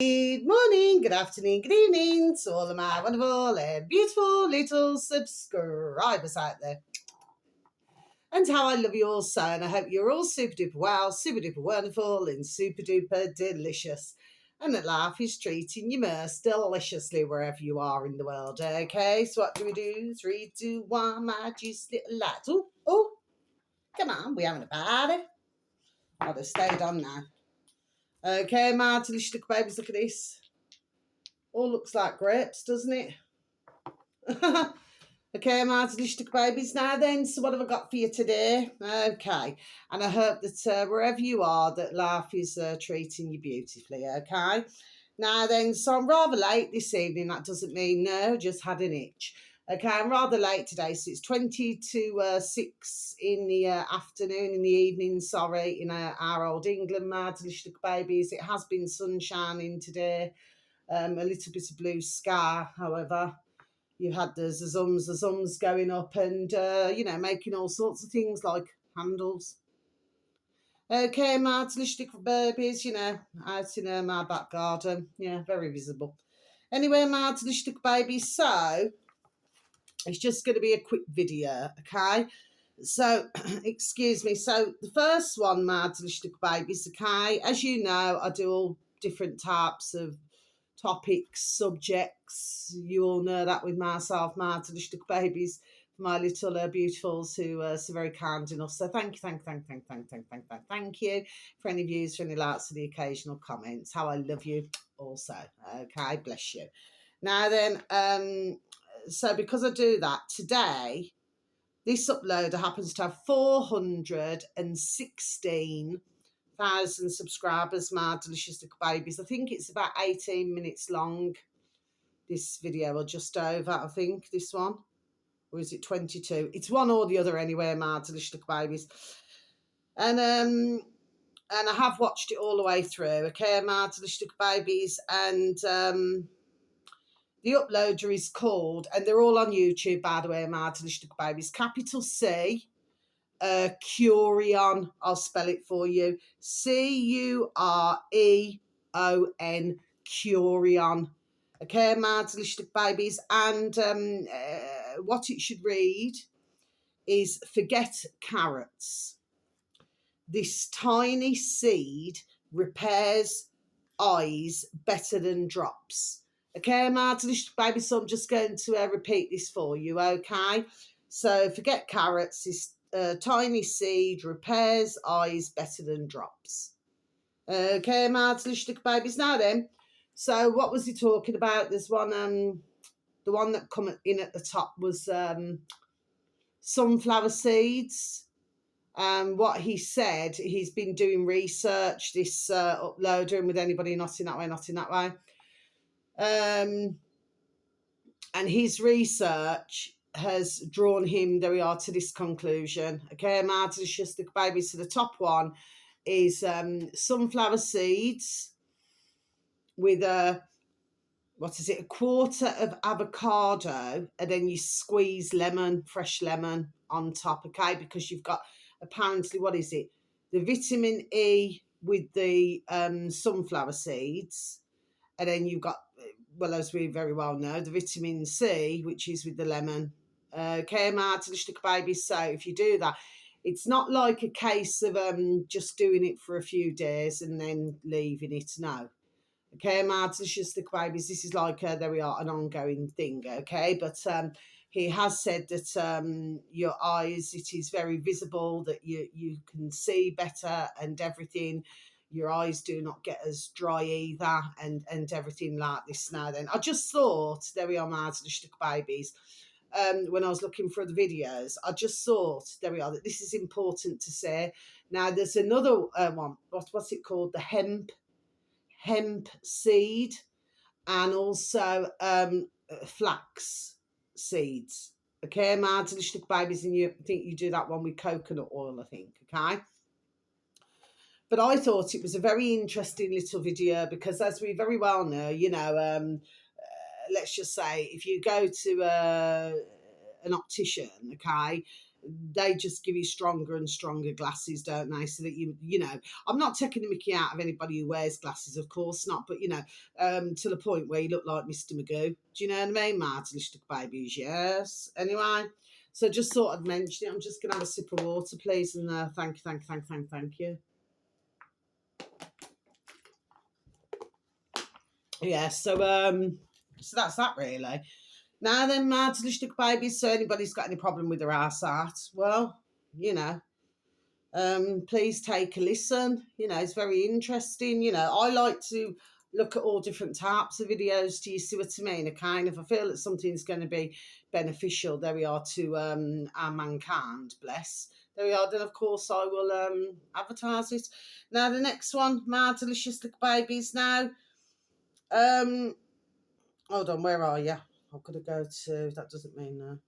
Good morning, good afternoon, good evening to all of my wonderful and beautiful little subscribers out there. And how I love you all so, and I hope you're all super duper well, super duper wonderful, and super duper delicious. And that life is treating you most deliciously wherever you are in the world. Okay, so what do we do? 3, 2, 1, my juicy little light. Oh, come on, we're having a party. I'll just stayed on now. Okay, my delicious little babies, look at this. All looks like grapes, doesn't it? Okay, my delicious babies now then. So what have I got for you today? Okay. And I hope that wherever you are, that life is treating you beautifully, okay? Now then, so I'm rather late this evening. That doesn't mean no, just had an itch. Okay, I'm rather late today, so it's 20 to 6 in the afternoon, in the evening, sorry, in our old England, my delicious babies. It has been sunshining today. A little bit of blue sky, however. You had the zums going up and, making all sorts of things like handles. Okay, my delicious babies, out in my back garden. Yeah, very visible. Anyway, my delicious babies, so it's just going to be a quick video, okay? So, excuse me. So, the first one, my delicious babies, okay? As you know, I do all different types of topics, subjects. You all know that with myself, my delicious babies, my little beautifuls who are so very kind enough. So thank you for any views, for any likes, for the occasional comments. How I love you also. Okay, bless you. Now then, so because I do that today, this uploader happens to have 416,000 subscribers, my delicious little babies. I think it's about 18 minutes long, this video, or just over, I think, this one. Or is it 22? It's one or the other anyway, my delicious little babies. And I have watched it all the way through, okay, my delicious little babies. And the uploader is called, and they're all on YouTube, by the way, my delicious little babies, capital C, Curion, I'll spell it for you. Cureon, Curion. Okay, my delicious babies. And what it should read is forget carrots. This tiny seed repairs eyes better than drops. Okay, my delicious babies. So I'm just going to repeat this for you, okay? So forget carrots. This tiny seed repairs eyes better than drops. Okay, my delicious babies. Now then, so what was he talking about? There's one, the one that come in at the top was sunflower seeds. What he said, he's been doing research, this uploader, and with anybody not in that way. And his research has drawn him, there we are, to this conclusion. Okay, my delicious babies. So the top one is sunflower seeds with a quarter of avocado, and then you squeeze fresh lemon on top, okay? Because you've got, apparently, the vitamin E with the sunflower seeds, and then you've got, well, as we very well know, the vitamin C, which is with the lemon. Okay, my delicious babies. So if you do that, it's not like a case of just doing it for a few days and then leaving it. No. Okay, my delicious babies. This is like, there we are, an ongoing thing, okay? But he has said that your eyes, it is very visible, that you can see better and everything. Your eyes do not get as dry either, and everything like this. Now then, I just thought, there we are, my delicious babies. When I was looking for the videos, I just thought, there we are, that this is important to say. Now, there's another one. What's it called? The hemp seed, and also flax seeds. Okay, my delicious babies, and you think you do that one with coconut oil, I think, okay? But I thought it was a very interesting little video because, as we very well know, let's just say if you go to an optician, okay, they just give you stronger and stronger glasses, don't they? So that you know, I'm not taking the mickey out of anybody who wears glasses, of course not, but you know, to the point where you look like Mr. Magoo. Do you know what I mean, Martin? Little babies, yes. Anyway, so just thought I'd mention it. I'm just gonna have a sip of water, please, and thank you. Yeah, so that's that really. Now then, Martin, little babies. So anybody's got any problem with their eyesight, well, you know, please take a listen. You know, it's very interesting. You know, I like to look at all different types of videos. Do you see what I mean? A kind of, I feel that something's going to be beneficial, there we are, to our mankind, bless. There we are, then of course I will advertise it. Now the next one, my delicious little babies now. Hold on, where are you? I've got to go to, that doesn't mean no.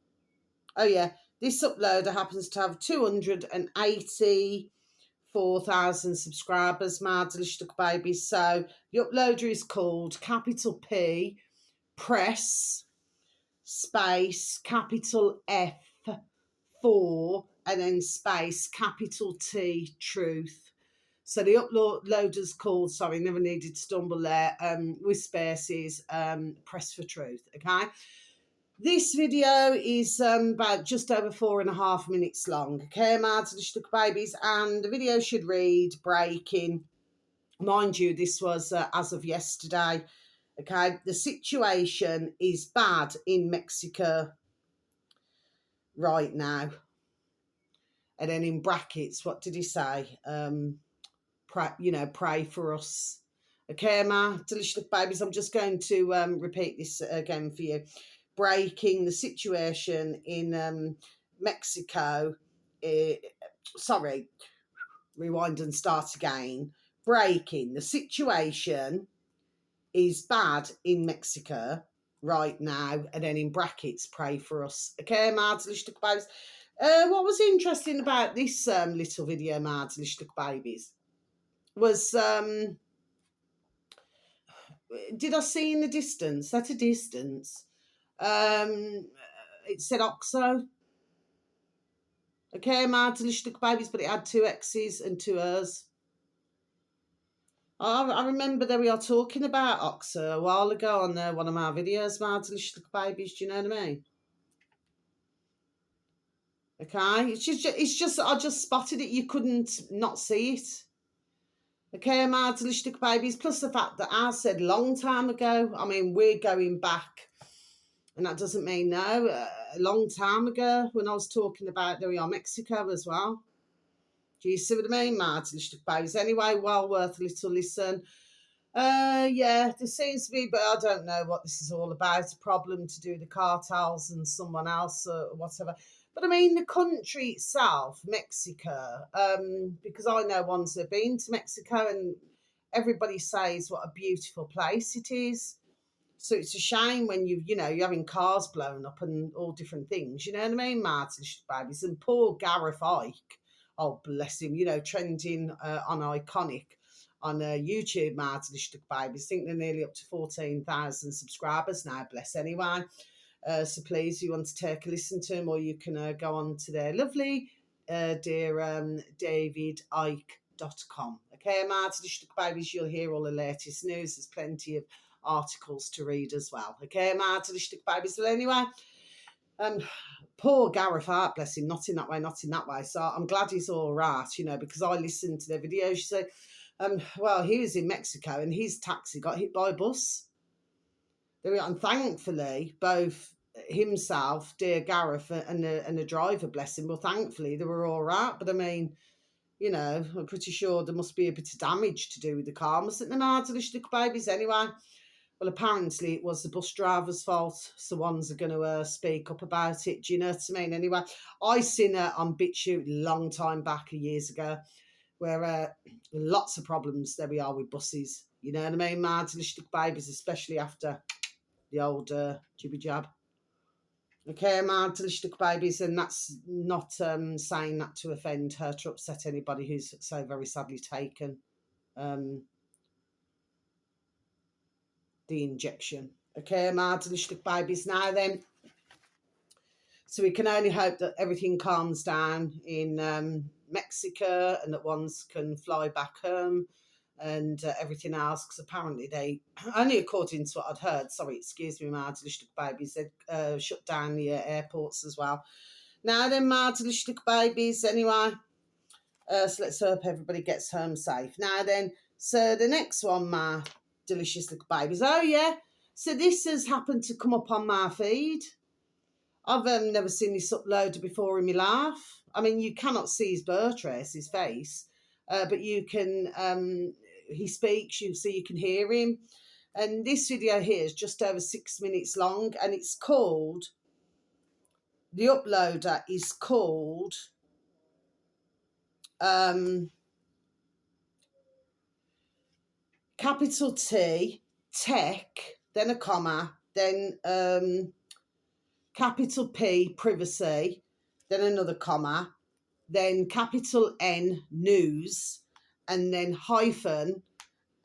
Oh yeah, this uploader happens to have 284,000 subscribers, my delicious little babies. So the uploader is called capital P press space capital F4 and then space capital T truth. So the uploader's called, sorry, never needed to stumble there, with spaces, press for truth, okay? This video is about just over 4.5 minutes long, okay, my little babies, and the video should read breaking. Mind you, this was as of yesterday, okay? The situation is bad in Mexico right now. And then in brackets, what did he say? Pray for us. Okay, my delicious babies, I'm just going to repeat this again for you. Breaking the situation in Mexico. Sorry, rewind and start again. Breaking the situation is bad in Mexico right now, and then in brackets, pray for us. Okay, my delicious babies. What was interesting about this little video, my delicious babies, was did I see in the distance? At a distance, it said OXO. Okay, my delicious babies, but it had 2 X's and 2 O's. I remember that we are talking about OXO a while ago on one of my videos, my delicious babies. Do you know what I mean? Okay, it's just I just spotted it. You couldn't not see it. Okay, my delicious babies. Plus the fact that I said long time ago. I mean, we're going back, and that doesn't mean no. A long time ago, when I was talking about there we are, Mexico as well. Do you see what I mean, my delicious babies? Anyway, well worth a little listen. Yeah, there seems to be, but I don't know what this is all about. A problem to do with the cartels and someone else or whatever. But I mean, the country itself, Mexico, because I know ones that have been to Mexico and everybody says what a beautiful place it is. So it's a shame when you're having cars blown up and all different things. You know what I mean, Martin babies? And poor Gareth Ike, oh bless him, trending on Iconic on YouTube, Martin babies. I think they're nearly up to 14,000 subscribers now, bless anyway. So please, if you want to take a listen to him, or you can go on to their lovely dear davidike.com. Okay, Martin babies, you'll hear all the latest news. There's plenty of articles to read as well. Okay, Martin babies. Well, anyway, poor Gareth Hart, bless him, not in that way. So I'm glad he's all right, because I listened to their videos. You say, well, he was in Mexico and his taxi got hit by a bus. And thankfully, both himself, dear Gareth, and the driver, bless him, well, thankfully, they were all right. But I mean, I'm pretty sure there must be a bit of damage to do with the car. Mustn't there, Martin, little babies? Anyway, well, apparently it was the bus driver's fault. So ones are going to speak up about it. Do you know what I mean? Anyway, I seen it on BitChute a long time back, years ago, where lots of problems there we are with buses. You know what I mean, Martin, little babies, especially after the old jibby jab. Okay, my delicious babies, and that's not saying that to offend her, to upset anybody who's so very sadly taken the injection. Okay, my delicious babies. Now then, So we can only hope that everything calms down in Mexico and that ones can fly back home and everything else, because apparently they, only according to what I'd heard, sorry, excuse me, Martha babies, they shut down the airports as well. Now then, Martha babies, anyway, so let's hope everybody gets home safe. Now then, so the next one, my delicious little babies. Oh yeah, so this has happened to come up on my feed. I've never seen this uploaded before in my life. I mean, you cannot see his birth trace, his face, but you can. He speaks, so you can hear him. And this video here is just over 6 minutes long, and it's called. The uploader is called. Capital T, tech, then a comma, then capital P, privacy, then another comma, then capital N, news, and then hyphen,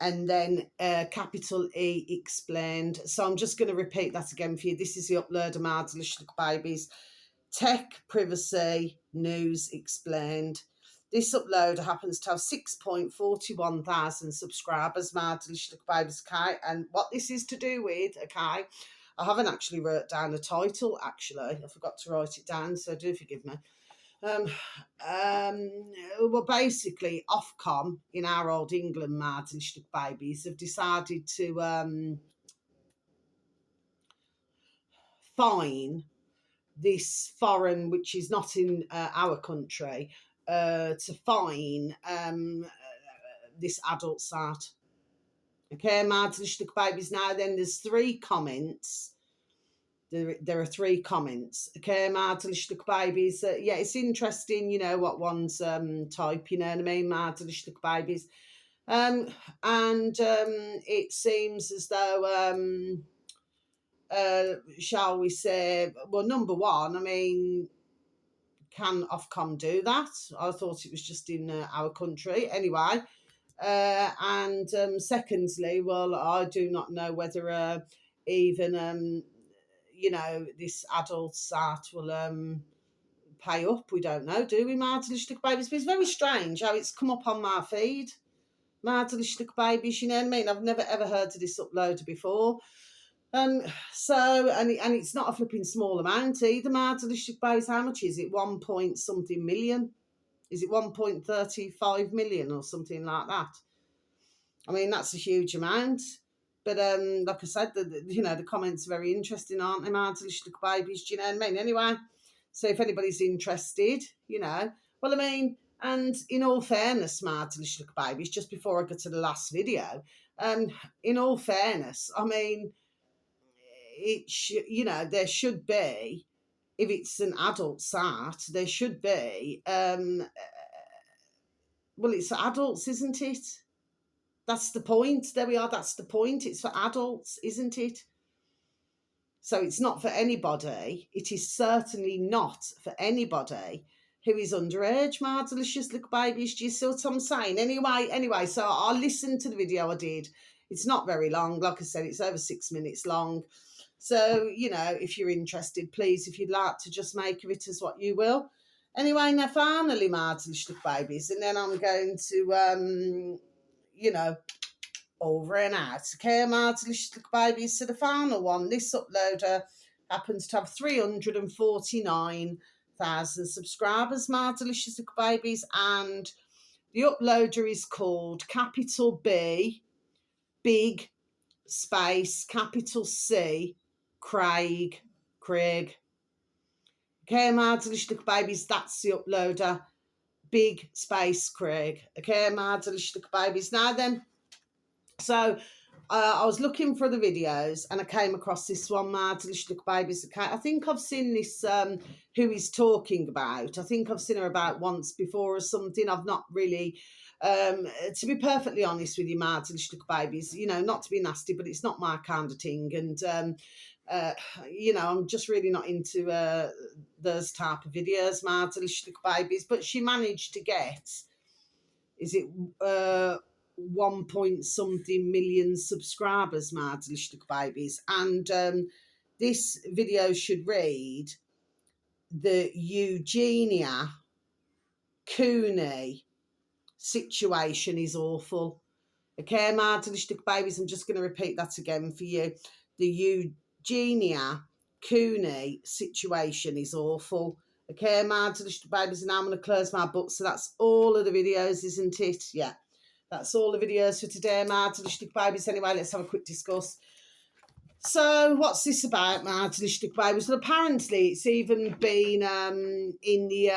and then capital E, explained. So I'm just going to repeat that again for you. This is the uploader, my delicious babies. Tech, privacy, news, explained. This uploader happens to have 6.41 thousand subscribers, my delicious babies, okay? And what this is to do with, okay, I haven't actually wrote down the title, actually. I forgot to write it down, so do forgive me. Well, basically, Ofcom in our old England, my delicious babies, have decided to fine this foreign, which is not in our country, to fine this adult site. Okay, my delicious babies. Now then, there's 3 comments. There are 3 comments. Okay, my delicious babies. Yeah, it's interesting, you know, what one's type, you know what I mean, my delicious babies. And it seems as though shall we say, well, number one, I mean, can Ofcom do that? I thought it was just in our country. Anyway, and secondly, well, I do not know whether even, you know, this adult sat will pay up. We don't know, do we, my delicious babies? But it's very strange how it's come up on my feed. My delicious babies, you know what I mean? I've never ever heard of this uploader before. So, and it's not a flipping small amount either, my delicious babies. How much is it? 1 point something million? Is it 1.35 million or something like that? I mean, that's a huge amount. But like I said, you know, the comments are very interesting, aren't they, my delicious babies? Do you know what I mean? Anyway, so if anybody's interested, you know, well, I mean, and in all fairness, my delicious babies, just before I go to the last video, in all fairness, I mean, you know, there should be, if it's an adult site, there should be, well, it's for adults, isn't it? That's the point. There we are. That's the point. It's for adults, isn't it? So it's not for anybody. It is certainly not for anybody who is underage, my delicious little babies. Do you see what I'm saying? Anyway, so I listened to the video I did. It's not very long. Like I said, it's over 6 minutes long. So, you know, if you're interested, please, if you'd like to just make of it as what you will. Anyway, now finally, my delicious babies, and then I'm going to, you know, over and out. Okay, my delicious babies. So the final one, this uploader happens to have 349,000 subscribers, my delicious babies, and the uploader is called capital B, big, space, capital C, Craig. Okay, my delicious babies, that's the uploader. Big space Craig. Okay, my delicious babies. Now then, so I was looking for the videos and I came across this one, my delicious babies. Okay, I think I've seen this, who he's talking about. I think I've seen her about once before or something. I've not really, to be perfectly honest with you, my delicious babies, you know, not to be nasty, but it's not my kind of thing. And, you know, I'm just really not into those type of videos, my delicious babies. But she managed to get, is it 1 point something million subscribers, my delicious babies. And this video should read, the Eugenia Cooney situation is awful. Okay, my delicious babies, I'm just going to repeat that again for you. The Eugenia Cooney situation is awful. Okay, my delicious babies, and now I'm going to close my book. So that's all of the videos, isn't it? Yeah, that's all the videos for today, my delicious babies. Anyway, let's have a quick discuss. So what's this about, my delicious babies? Well, apparently it's even been in the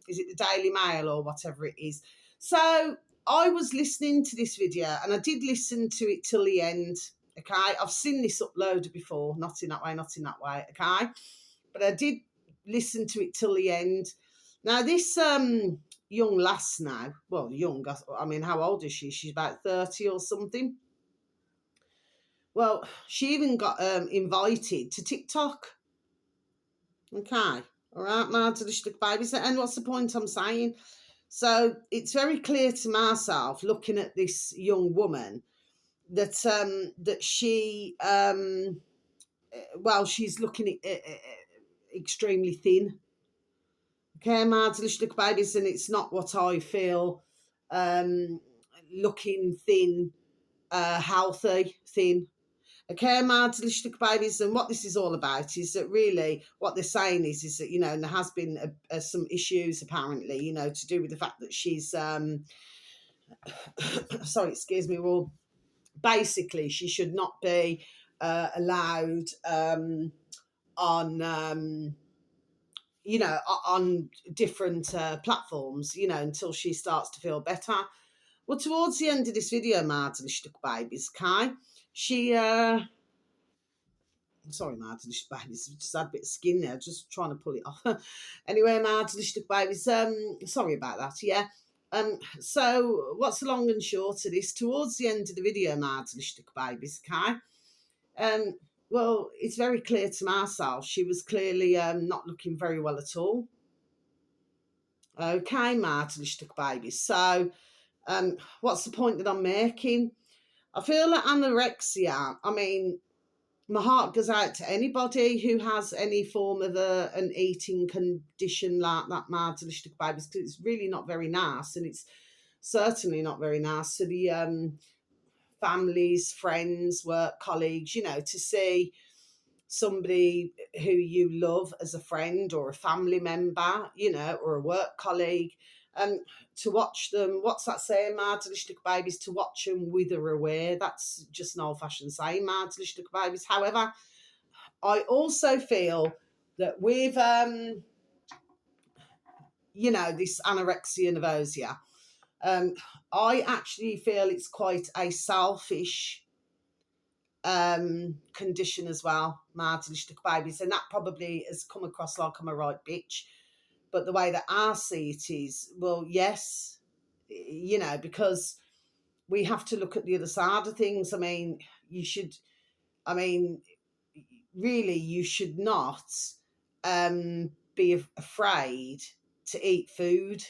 is it the Daily Mail or whatever it is. So I was listening to this video, and I did listen to it till the end. Okay, I've seen this uploaded before, not in that way. Okay, but I did listen to it till the end. Now this young lass now, well, young. I mean, how old is she? She's about 30 or something. Well, she even got invited to TikTok. Okay, all right, my delicious babies. And what's the point I'm saying? So it's very clear to myself, looking at this young woman, that that she, well, she's looking extremely thin. Okay, my delicious babies, and it's not what I feel. Looking thin, healthy, thin. Okay, my delicious babies, and what this is all about is that really what they're saying is that, you know, and there has been some issues apparently, you know, to do with the fact that she's sorry, excuse me, well, basically she should not be allowed on you know, on different platforms, you know, until she starts to feel better. Well, towards the end of this video, my delicious babies, okay, she sorry, my delicious babies, just had a bit of skin there, just trying to pull it off. Anyway, my delicious babies, sorry about that, yeah. So what's the long and short of this? Towards the end of the video, my delicious babies, okay, well, it's very clear to myself she was clearly not looking very well at all. Okay, my delicious babies. So what's the point that I'm making? I feel that anorexia, I mean, my heart goes out to anybody who has any form of an eating condition like that, my delicious babies, because it's really not very nice, and it's certainly not very nice to the families, friends, work colleagues, you know, to see somebody who you love as a friend or a family member, you know, or a work colleague, to watch them, what's that saying, my delicious babies, to watch them wither away. That's just an old-fashioned saying, my delicious babies. However, I also feel that with, you know, this anorexia nervosa, I actually feel it's quite a selfish condition as well, my delicious babies, and that probably has come across like I'm a right bitch, but the way that I see it is, well, yes, you know, because we have to look at the other side of things. I mean, I mean, really, you should not be afraid to eat food.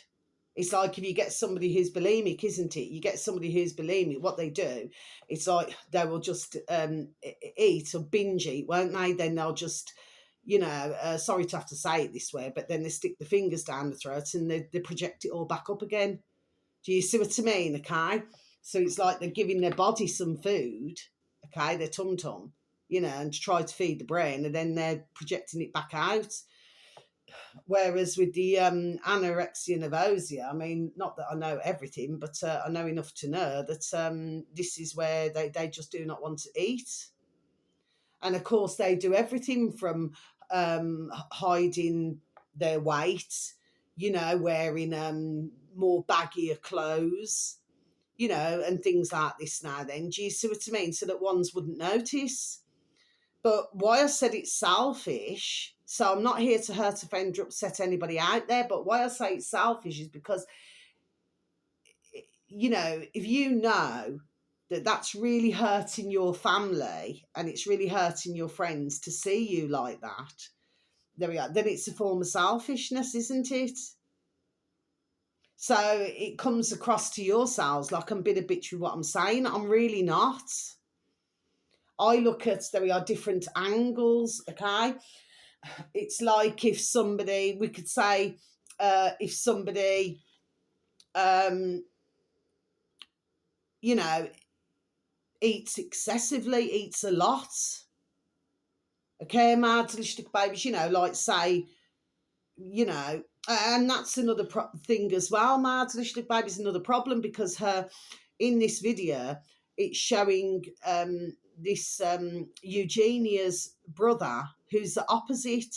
It's like if you get somebody who's bulimic, isn't it? You get somebody who's bulimic, what they do, it's like they will just eat or binge eat, won't they? Then they'll just, you know, sorry to have to say it this way, but then they stick the fingers down the throat and they project it all back up again. Do you see what I mean? Okay. So it's like they're giving their body some food, okay, their tum-tum, you know, and to try to feed the brain, and then they're projecting it back out. Whereas with the anorexia nervosa, I mean, not that I know everything, but I know enough to know that this is where they just do not want to eat. And of course, they do everything from hiding their weight, you know, wearing more baggier clothes, you know, and things like this now then. Do you see what I mean? So that ones wouldn't notice. But why I said it's selfish, so I'm not here to hurt, offend, or upset anybody out there, but why I say it's selfish is because, you know, if you know that that's really hurting your family and it's really hurting your friends to see you like that, there we are, then it's a form of selfishness, isn't it? So it comes across to yourselves like I'm being a bitch with what I'm saying. I'm really not. I look at, there we are, different angles, okay? it's like if somebody, we could say, if somebody, you know, eats excessively, eats a lot. Okay, maatlich babies, you know, like say, you know, and that's another thing as well. Maatlich babies another problem because her in this video, it's showing this Eugenia's brother who's the opposite.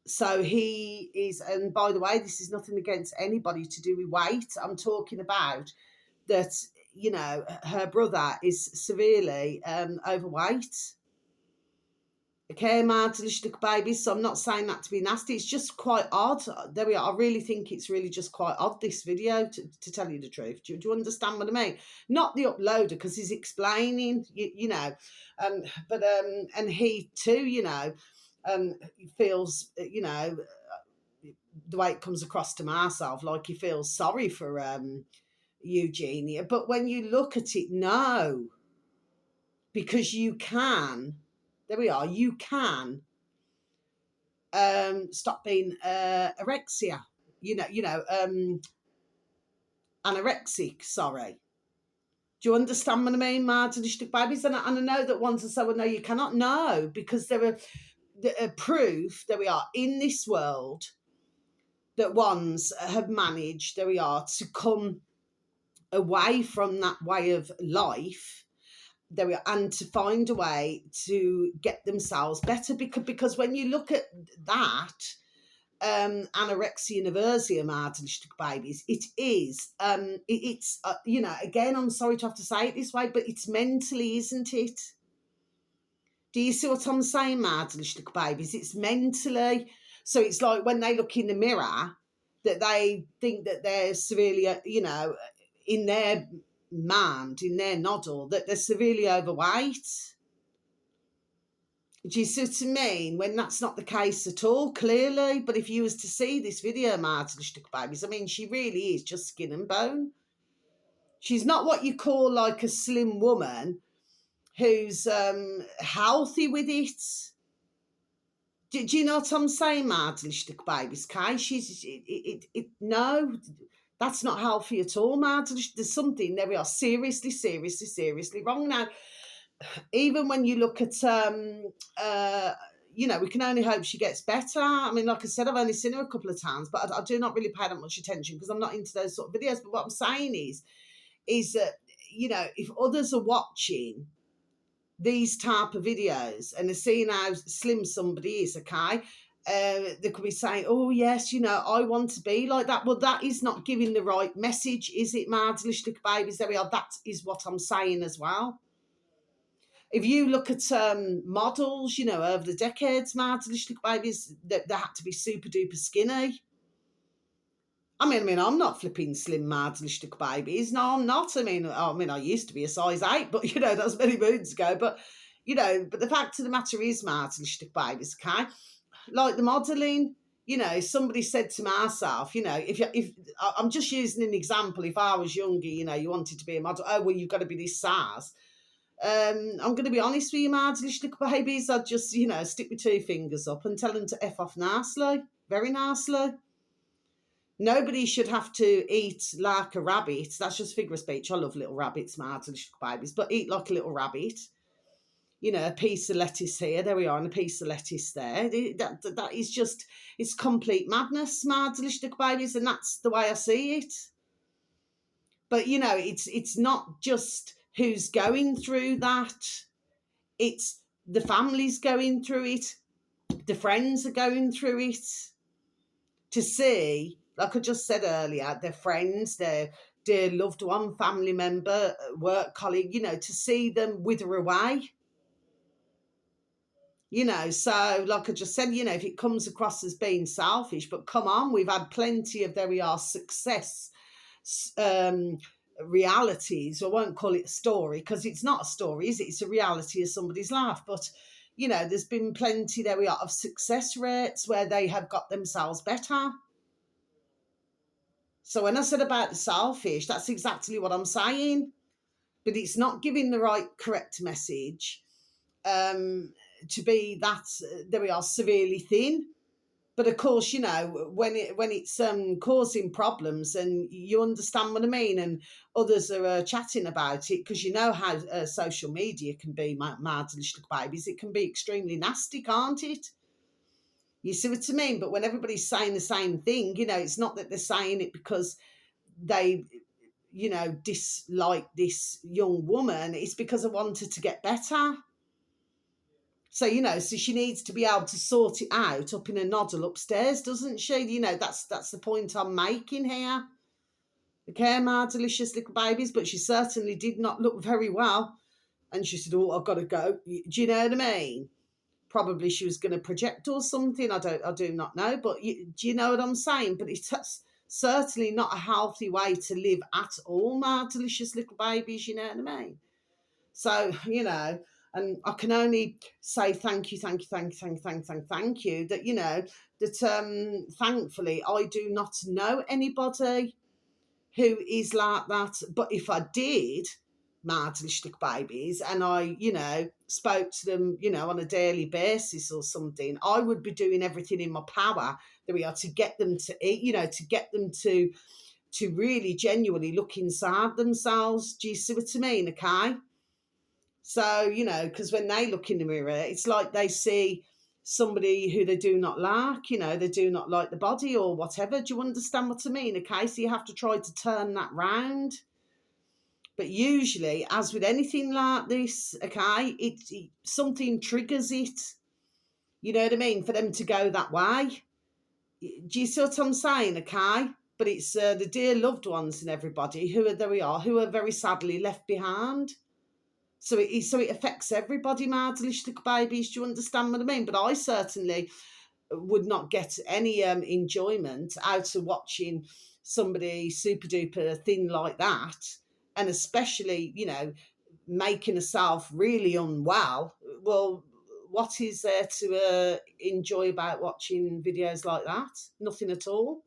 So he is, and by the way, this is nothing against anybody to do with weight. I'm talking about that, you know, her brother is severely overweight. Okay, Martin babies. So I'm not saying that to be nasty. It's just quite odd. There we are. I really think it's really just quite odd, this video, to tell you the truth. Do you understand what I mean? Not the uploader, because he's explaining, you know, but and he too, you know, feels, you know, the way it comes across to myself, like he feels sorry for Eugenia. But when you look at it, no, because you can. There we are. You can stop being anorexia. Anorexic. Sorry. Do you understand what I mean, Martin? Babies, and I know that ones are so, well, no, you cannot. No, because there are proof. There we are in this world that ones have managed. There we are to come away from that way of life. There we are, and to find a way to get themselves better, because when you look at that, anorexia nervosa, Martin babies, it is it's you know, again, I'm sorry to have to say it this way, but it's mentally, isn't it? Do you see what I'm saying, Martin babies? It's mentally. So it's like when they look in the mirror, that they think that they're severely, you know, in their mind, in their noddle, that they're severely overweight. Do you see what I mean? When that's not the case at all, clearly. But if you was to see this video, Martin babies, I mean, she really is just skin and bone. She's not what you call like a slim woman who's healthy with it. Do you know what I'm saying, Martin babies? Kai, she's no, that's not healthy at all, Martin. There's something, there we are, seriously wrong now. Even when you look at, you know, we can only hope she gets better. I mean, like I said, I've only seen her a couple of times, but I do not really pay that much attention because I'm not into those sort of videos. But what I'm saying is that, you know, if others are watching these type of videos and they're seeing how slim somebody is, okay, they could be saying, oh, yes, you know, I want to be like that. Well, that is not giving the right message, is it, Mardlish babies? There we are. That is what I'm saying as well. If you look at models, you know, over the decades, Mardlish babies, they had to be super duper skinny. I mean, I'm not flipping slim Mardlish babies. No, I'm not. I mean, I used to be a size 8, but, you know, that was many moons ago. But, you know, but the fact of the matter is, Mardlish babies, okay? Like the modelling, you know, somebody said to myself, you know, if I'm just using an example, if I was younger, you know, you wanted to be a model, oh, well, you've got to be this size. I'm going to be honest with you, Mardlish babies, I'd just, you know, stick my 2 fingers up and tell them to F off nicely, very nicely. Nobody should have to eat like a rabbit. That's just figure of speech. I love little rabbits, Mardlish babies, but eat like a little rabbit. You know, a piece of lettuce here, there we are, and a piece of lettuce there. That is just, it's complete madness, Mardlish babies, and that's the way I see it. But, you know, it's not just who's going through that. It's the families going through it. The friends are going through it. To see, like I just said earlier, their friends, their dear loved one, family member, work colleague, you know, to see them wither away. You know, so like I just said, you know, if it comes across as being selfish, but come on, we've had plenty of, there we are, success realities. I won't call it a story because it's not a story, is it? It's a reality of somebody's life. But, you know, there's been plenty, there we are, of success rates where they have got themselves better. So when I said about the selfish, that's exactly what I'm saying. But it's not giving the right, correct message. to be that, there we are, severely thin. But of course, you know, when it's causing problems, and you understand what I mean, and others are chatting about it, because you know how social media can be, mardlish babies. It can be extremely nasty, can't it? You see what I mean? But when everybody's saying the same thing, you know, it's not that they're saying it because they, you know, dislike this young woman. It's because I wanted to get better. So, you know, so she needs to be able to sort it out up in a noddle upstairs, doesn't she? You know, that's the point I'm making here. Okay, my delicious little babies, but she certainly did not look very well. And she said, oh, I've got to go. Do you know what I mean? Probably she was going to project or something. I do not know. But do you know what I'm saying? But it's certainly not a healthy way to live at all, my delicious little babies, you know what I mean? So, you know, and I can only say thank you, thank you, thank you, thank you, thank you, thank you, that, you know, that thankfully I do not know anybody who is like that. But if I did, Mardenstick babies, and I, you know, spoke to them, you know, on a daily basis or something, I would be doing everything in my power that we are to get them to eat, you know, to get them to really genuinely look inside themselves. Do you see what I mean? Okay. So, you know, because when they look in the mirror, it's like they see somebody who they do not like, you know, they do not like the body or whatever. Do you understand what I mean? Okay, so you have to try to turn that round. But usually, as with anything like this, okay, something triggers it. You know what I mean? For them to go that way. Do you see what I'm saying? Okay, but it's the dear loved ones and everybody who are very sadly left behind. So it affects everybody, my delicious little babies. Do you understand what I mean? But I certainly would not get any enjoyment out of watching somebody super duper thin like that, and especially, you know, making herself really unwell. Well, what is there to enjoy about watching videos like that? Nothing at all.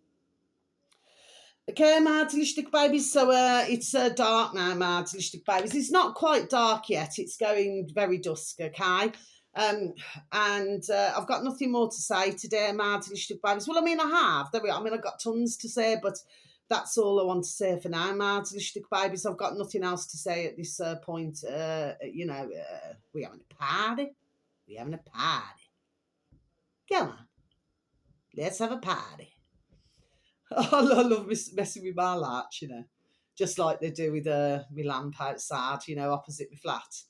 Okay, my delicious babies. So it's dark now, my delicious babies. It's not quite dark yet. It's going very dusk, okay? And I've got nothing more to say today, my delicious babies. Well, I mean, I have. There we are. I mean, I've got tons to say, but that's all I want to say for now, my delicious babies. I've got nothing else to say at this point. You know, we're having a party. We're having a party. Come on. Let's have a party. I love messing with my latch, you know, just like they do with my lamp outside, you know, opposite my flat.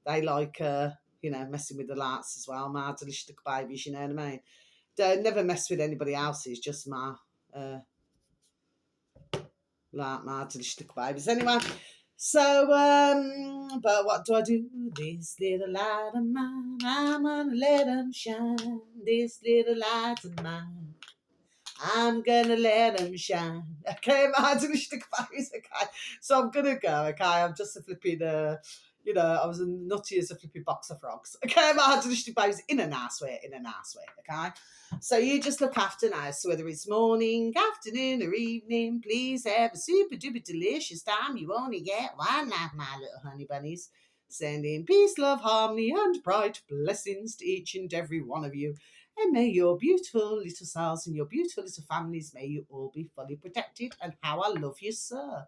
They like, you know, messing with the lights as well. My delicious babies, you know what I mean? They never mess with anybody else's, just my, like my delicious babies. Anyway, so, but what do I do? This little light of mine, I'm gonna let them shine. This little light of mine, I'm gonna let them shine. Okay, my delicious babies. Okay, so I'm gonna go. Okay, I'm just a flipping. You know, I was as nutty as a flipping box of frogs. Okay, my delicious babies, in a nice way, in a nice way. Okay, so you just look after now. So whether it's morning, afternoon, or evening, please have a super duper delicious time. You only get one life, my little honey bunnies. Sending peace, love, harmony, and bright blessings to each and every one of you. And may your beautiful little selves and your beautiful little families, may you all be fully protected. And how I love you, sir.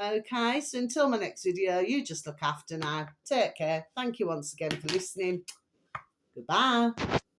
Okay, so until my next video, you just look after now. Take care. Thank you once again for listening. Goodbye.